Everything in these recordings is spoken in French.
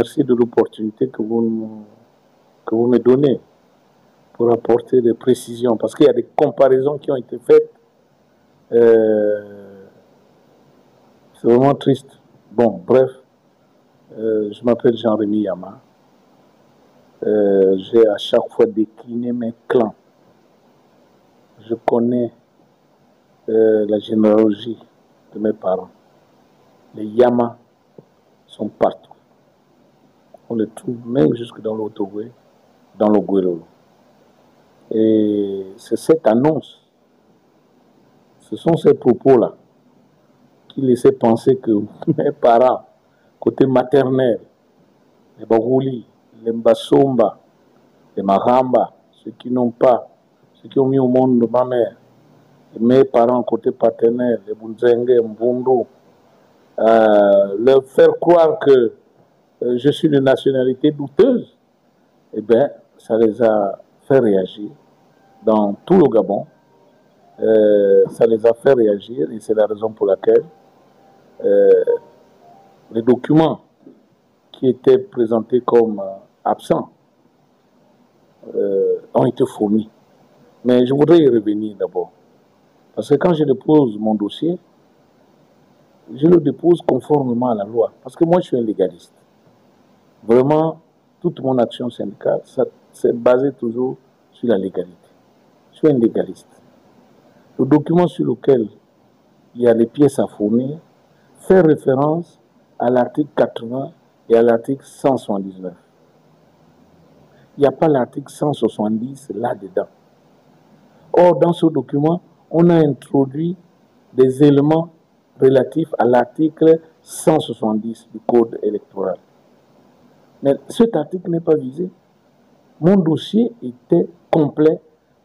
merci de l'opportunité que vous me donnez pour apporter des précisions, parce qu'il y a des comparaisons qui ont été faites. C'est vraiment triste. Bon, bref, je m'appelle Jean-Rémy Yama. J'ai à chaque fois décliné mes clans. Je connais la généalogie de mes parents. Les Yama sont partout. On les trouve même jusque dans l'Ottogoué, dans le Guélolo. Et c'est cette annonce, ce sont ces propos-là qui laissaient penser que mes parents, côté maternel, les Barouli, les Mbasomba, les Maramba, ceux qui n'ont pas, ceux qui ont mis au monde ma mère, mes parents côté paternel, les Bunzenge, Mbundu, leur faire croire que je suis de nationalité douteuse, eh bien, ça les a fait réagir dans tout le Gabon. Ça les a fait réagir et c'est la raison pour laquelle les documents qui étaient présentés comme absents ont été fournis. Mais je voudrais y revenir d'abord. Parce que quand je dépose mon dossier, je le dépose conformément à la loi. Parce que moi, je suis un légaliste. Vraiment, toute mon action syndicale, c'est basé toujours sur la légalité. Je suis un légaliste. Le document sur lequel il y a les pièces à fournir fait référence à l'article 80 et à l'article 179. Il n'y a pas l'article 170 là-dedans. Or, dans ce document, on a introduit des éléments relatifs à l'article 170 du Code électoral. Mais cet article n'est pas visé. Mon dossier était complet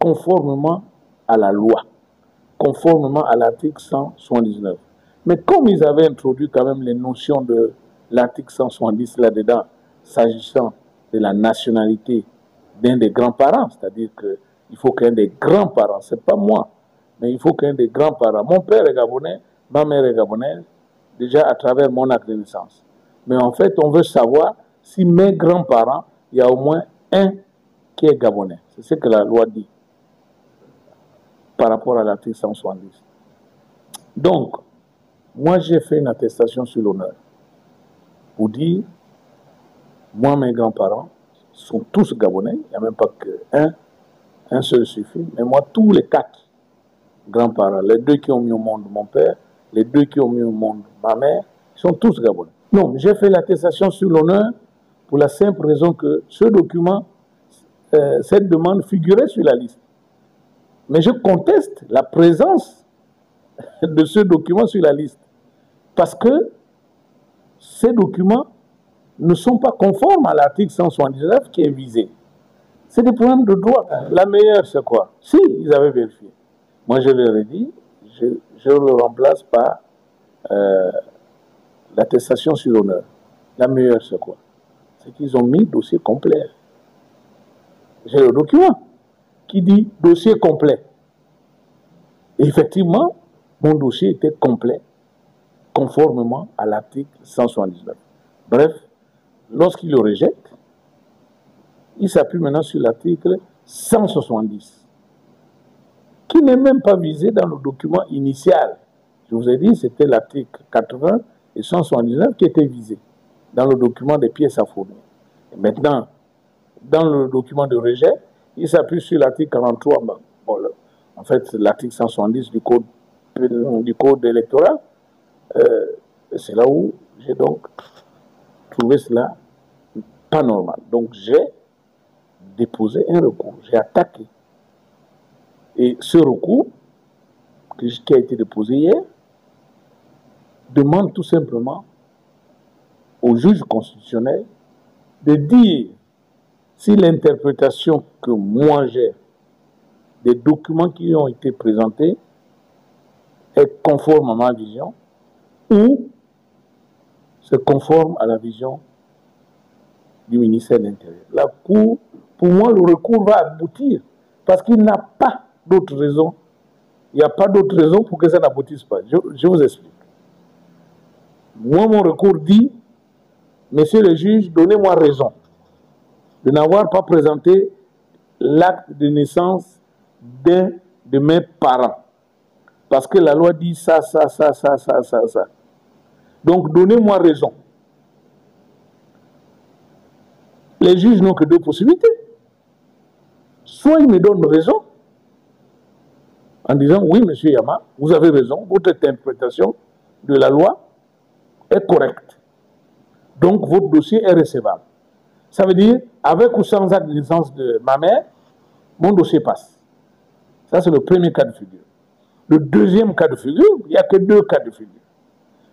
conformément à la loi, conformément à l'article 179. Mais comme ils avaient introduit quand même les notions de l'article 170 là-dedans, s'agissant de la nationalité d'un des grands-parents, c'est-à-dire qu'il faut qu'un des grands-parents, ce n'est pas moi, mais il faut qu'un des grands-parents, mon père est gabonais, ma mère est gabonaise, déjà à travers mon acte de naissance. Mais en fait, on veut savoir si mes grands-parents, il y a au moins un qui est gabonais. C'est ce que la loi dit par rapport à l'article 170. Donc, moi j'ai fait une attestation sur l'honneur pour dire, moi mes grands-parents sont tous gabonais, il n'y a même pas qu'un, un seul suffit, mais moi tous les quatre grands-parents, les deux qui ont mis au monde mon père, les deux qui ont mis au monde ma mère, sont tous gabonais. Non, j'ai fait l'attestation sur l'honneur pour la simple raison que ce document, cette demande figurait sur la liste. Mais je conteste la présence de ce document sur la liste. Parce que ces documents ne sont pas conformes à l'article 179 qui est visé. C'est des problèmes de droit. La meilleure, c'est quoi? Si, ils avaient vérifié. Moi, je leur ai dit, je le remplace par l'attestation sur l'honneur. La meilleure, c'est quoi? C'est qu'ils ont mis dossier complet. J'ai le document qui dit dossier complet. Et effectivement, mon dossier était complet, conformément à l'article 179. Bref, lorsqu'il le rejette, il s'appuie maintenant sur l'article 170, qui n'est même pas visé dans le document initial. Je vous ai dit, c'était l'article 80 et 179 qui étaient visés dans le document des pièces à fournir. Et maintenant, dans le document de rejet, il s'appuie sur l'article 43, bon, en fait, l'article 170 du code électoral. C'est là où j'ai donc trouvé cela pas normal. Donc j'ai déposé un recours, j'ai attaqué. Et ce recours, qui a été déposé hier, demande tout simplement au juge constitutionnel de dire si l'interprétation que moi j'ai des documents qui ont été présentés est conforme à ma vision ou c'est conforme à la vision du ministère de l'Intérieur. La Cour, pour moi, le recours va aboutir parce qu'il n'a pas d'autre raison. Il n'y a pas d'autre raison pour que ça n'aboutisse pas. Je vous explique. Moi, mon recours dit Monsieur le juge, donnez-moi raison de n'avoir pas présenté l'acte de naissance d'un de mes parents. Parce que la loi dit ça. Donc, donnez-moi raison. Les juges n'ont que deux possibilités. Soit ils me donnent raison, en disant, oui, monsieur Yama, vous avez raison, votre interprétation de la loi est correcte. Donc, votre dossier est recevable. Ça veut dire, avec ou sans acte de naissance de ma mère, mon dossier passe. Ça, c'est le premier cas de figure. Le deuxième cas de figure, il n'y a que deux cas de figure.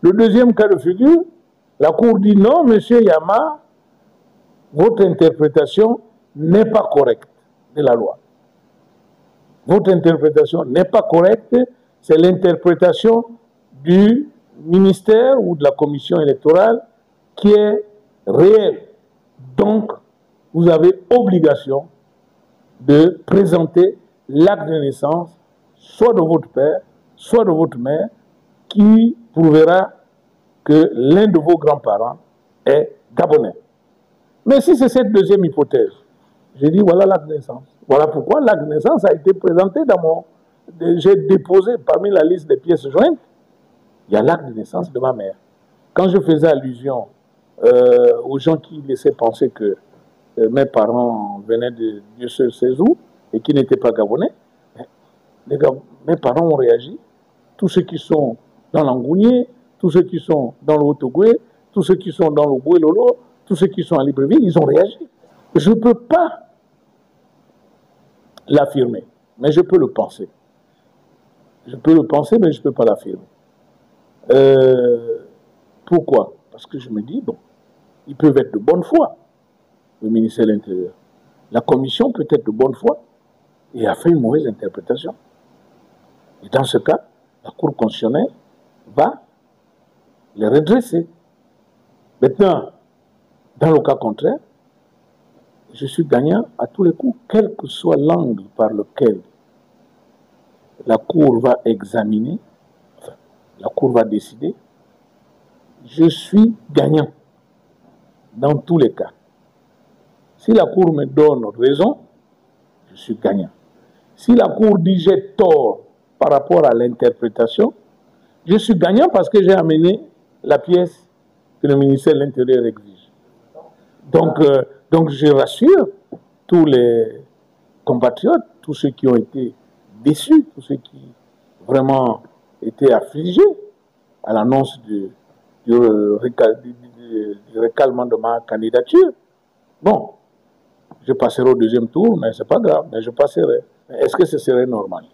Le deuxième cas de figure, la Cour dit non, monsieur Yama, votre interprétation n'est pas correcte de la loi. Votre interprétation n'est pas correcte, c'est l'interprétation du ministère ou de la commission électorale qui est réelle. Donc, vous avez obligation de présenter l'acte de naissance, soit de votre père, soit de votre mère, qui prouvera que l'un de vos grands-parents est gabonais. Mais si c'est cette deuxième hypothèse, j'ai dit voilà l'acte de naissance. Voilà pourquoi l'acte de naissance a été présenté dans mon... J'ai déposé parmi la liste des pièces jointes, il y a l'acte de naissance de ma mère. Quand je faisais allusion aux gens qui laissaient penser que mes parents venaient de Dieu seul sait où et qui n'étaient pas gabonais, mes parents ont réagi. Tous ceux qui sont dans l'Angounier, tous ceux qui sont dans le Haut-Ogooué, tous ceux qui sont dans le Boué-Lolo, tous ceux qui sont à Libreville, ils ont réagi. Je ne peux pas l'affirmer, mais je peux le penser. Je peux le penser, mais je ne peux pas l'affirmer. Pourquoi? Parce que je me dis, bon, ils peuvent être de bonne foi, le ministère de l'Intérieur. La commission peut être de bonne foi et a fait une mauvaise interprétation. Et dans ce cas, la Cour constitutionnelle va les redresser. Maintenant, dans le cas contraire, je suis gagnant à tous les coups, quel que soit l'angle par lequel la Cour va examiner, enfin, la Cour va décider, je suis gagnant dans tous les cas. Si la Cour me donne raison, je suis gagnant. Si la Cour dit j'ai tort par rapport à l'interprétation, je suis gagnant parce que j'ai amené la pièce que le ministère de l'Intérieur exige. Donc je rassure tous les compatriotes, tous ceux qui ont été déçus, tous ceux qui vraiment étaient affligés à l'annonce du récalement de ma candidature. Bon, je passerai au deuxième tour, mais ce n'est pas grave, mais je passerai. Est-ce que ce serait normal?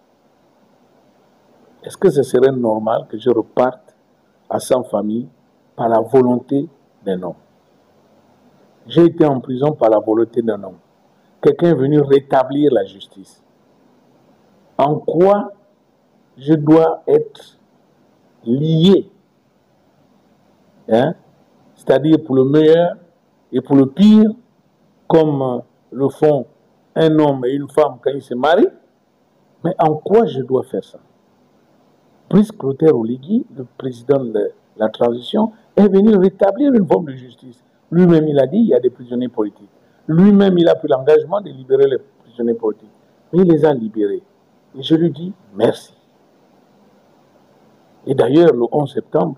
Est-ce que ce serait normal que je reparte à 100 familles par la volonté d'un homme? J'ai été en prison par la volonté d'un homme. Quelqu'un est venu rétablir la justice. En quoi je dois être lié, hein? C'est-à-dire pour le meilleur et pour le pire, comme le font un homme et une femme quand ils se marient. Mais en quoi je dois faire ça? Brice Clotaire Oligui, le président de la transition, est venu rétablir une forme de justice. Lui-même, il a dit, il y a des prisonniers politiques. Lui-même, il a pris l'engagement de libérer les prisonniers politiques. Mais il les a libérés. Et je lui dis merci. Et d'ailleurs, le 11 septembre,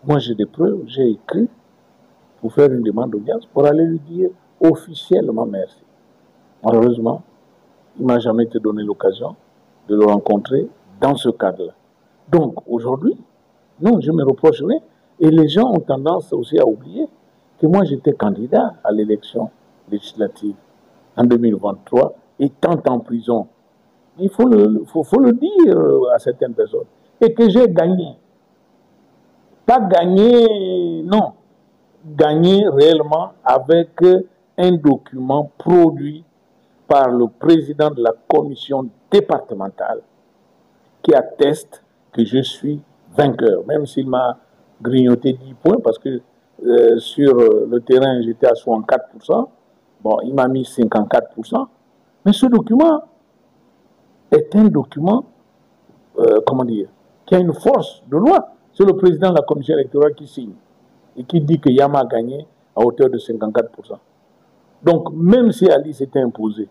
moi j'ai des preuves, j'ai écrit pour faire une demande d'audience, pour aller lui dire officiellement merci. Malheureusement, il ne m'a jamais été donné l'occasion de le rencontrer dans ce cadre-là. Donc, aujourd'hui, non, je me reproche rien. Et les gens ont tendance aussi à oublier que moi, j'étais candidat à l'élection législative en 2023, étant en prison. Il faut le dire à certaines personnes. Et que j'ai gagné. Pas gagné, non. Gagné réellement avec un document produit par le président de la commission départementale qui atteste que je suis vainqueur, même s'il m'a grignoté 10 points parce que sur le terrain j'étais à 64%, bon, il m'a mis 54%, mais ce document est un document, comment dire, qui a une force de loi. C'est le président de la commission électorale qui signe. et qui dit que Yama a gagné à hauteur de 54%. Donc, même si Ali s'était imposé,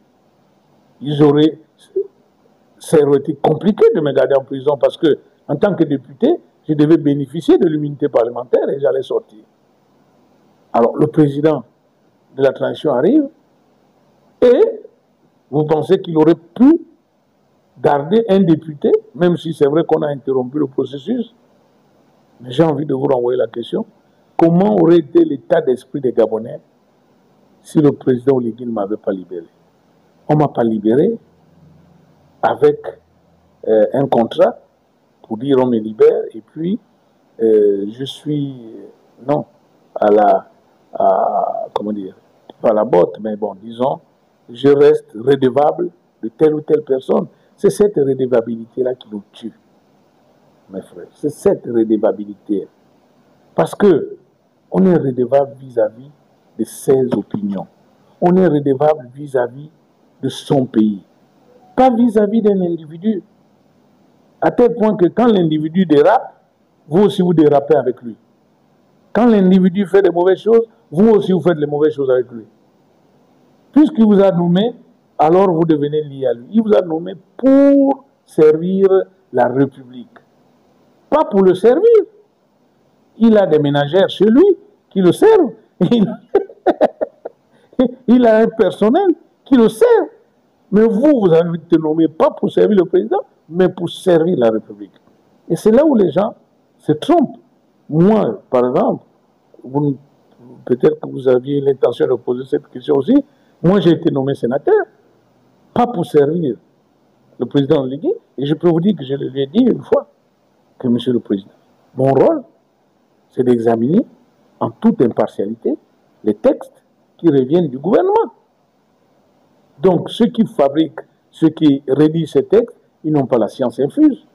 ça aurait été compliqué de me garder en prison parce que, en tant que député, je devais bénéficier de l'immunité parlementaire et j'allais sortir. Alors, le président de la transition arrive et vous pensez qu'il aurait pu garder un député, même si c'est vrai qu'on a interrompu le processus. Mais j'ai envie de vous renvoyer la question. Comment aurait été l'état d'esprit des Gabonais si le président Oligui ne m'avait pas libéré? On ne m'a pas libéré avec un contrat pour dire on me libère et puis je suis, non, comment dire, pas à la botte, mais bon, disons, je reste redevable de telle ou telle personne. C'est cette redevabilité-là qui nous tue, mes frères. C'est cette redevabilité. Parce que on est redevable vis-à-vis de ses opinions. On est redevable vis-à-vis de son pays. Pas vis-à-vis d'un individu. À tel point que quand l'individu dérape, vous aussi vous dérapez avec lui. Quand l'individu fait des mauvaises choses, vous aussi vous faites les mauvaises choses avec lui. Puisqu'il vous a nommé, alors vous devenez lié à lui. Il vous a nommé pour servir la République. Pas pour le servir. Il a des ménagères chez lui qui le servent. Il a un personnel qui le sert. Mais vous avez été nommé pas pour servir le président, mais pour servir la République. Et c'est là où les gens se trompent. Moi, par exemple, peut-être que vous aviez l'intention de poser cette question aussi. Moi, j'ai été nommé sénateur, pas pour servir le président Oligui. Et je peux vous dire que je lui ai dit une fois que, monsieur le président, mon rôle, c'est d'examiner en toute impartialité les textes qui reviennent du gouvernement. Donc, ceux qui fabriquent, ceux qui rédigent ces textes, ils n'ont pas la science infuse.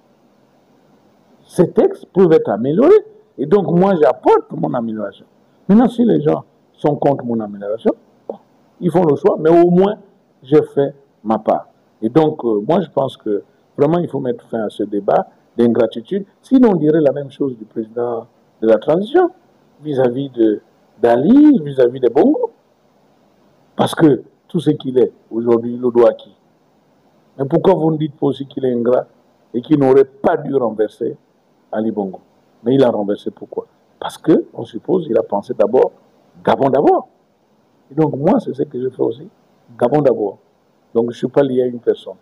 Ces textes peuvent être améliorés. Et donc, moi, j'apporte mon amélioration. Maintenant, si les gens sont contre mon amélioration, bon, ils font le choix, mais au moins, j'ai fait ma part. Et donc, moi, je pense que vraiment, il faut mettre fin à ce débat d'ingratitude. Sinon, on dirait la même chose du président de la transition, vis-à-vis d'Ali, vis-à-vis des Bongo. Parce que tout ce qu'il est, aujourd'hui, il le doit à qui? Mais pourquoi vous ne dites pas aussi qu'il est ingrat et qu'il n'aurait pas dû renverser Ali Bongo? Mais il a renversé pourquoi? Parce que, on suppose, il a pensé d'abord, Gabon d'abord. Et donc moi, c'est ce que je fais aussi, Gabon d'abord. Donc je ne suis pas lié à une personne.